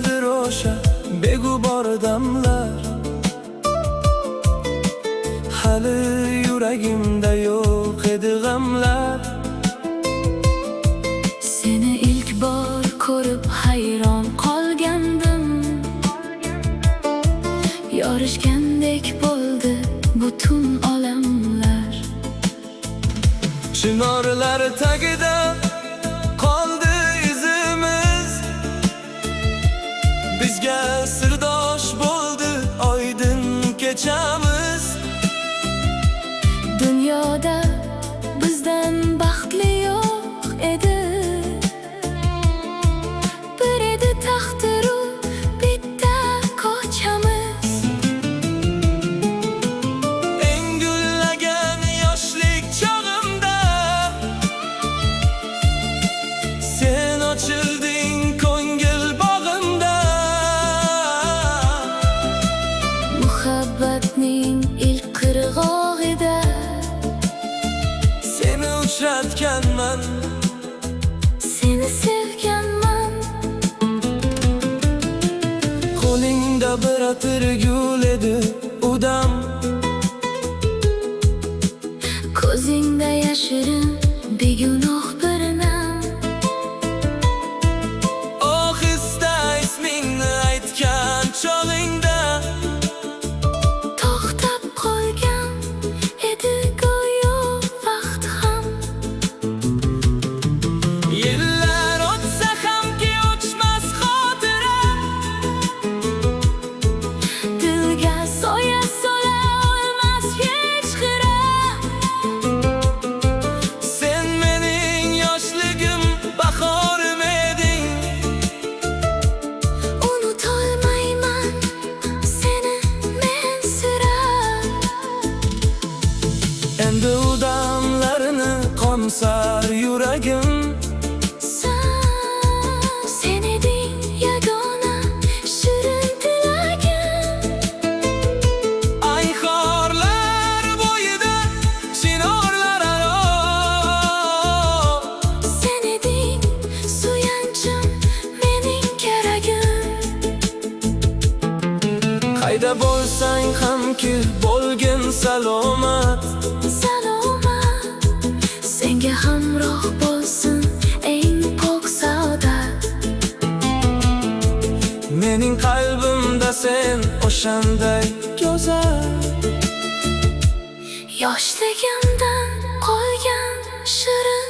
sezdir o'sha beg'ubor damlar. Hali yuragimda yo'q edi g'amlar. Seni ilk bor ko'rib hayron qolgandim. Yorishgandek bo'ldi butun olamlar. Chinorlar tagida qoldi izimiz. Bizga sirdosh bo'ldi oydin kechamiz. Dunyoda bizdan baxtli yo'q edi. Bir edi taqdiru bitta ko'chamiz. Eng gullagan yoshlik chog'imda sen ochilding ko'ngil bog'imda. Muhabbatning ilk qirg'og'ida Seni uchratganman, seni sevganman. qo'lingda bir atir gul edi udam. Ko'zingda yashirin begunoh bir nam. Ohista ismingni aytgan chog'ingda To'xtab qolgan edi go'yo vaqt ham. yillar o'tsa hamki o'chmas xotira. Dilga soya sola olmas hech xira. Sen mening yoshligim bahorim eding. Unutolmayman seni men sira. Endi u damlarini qonsar yuragim. Sen eding yagona shirin tilagim. Ay qorlar bo'yida chinorlar aro. Sen eding suyanchim mening keragim. Qayda bo'lsang hamki bo'lgin salomat. Salomat senga hamroh bo'lsin eng pok saodat. Mening qalbimda sen o'shanday go'zal. Yoshligimdan qolgan shirin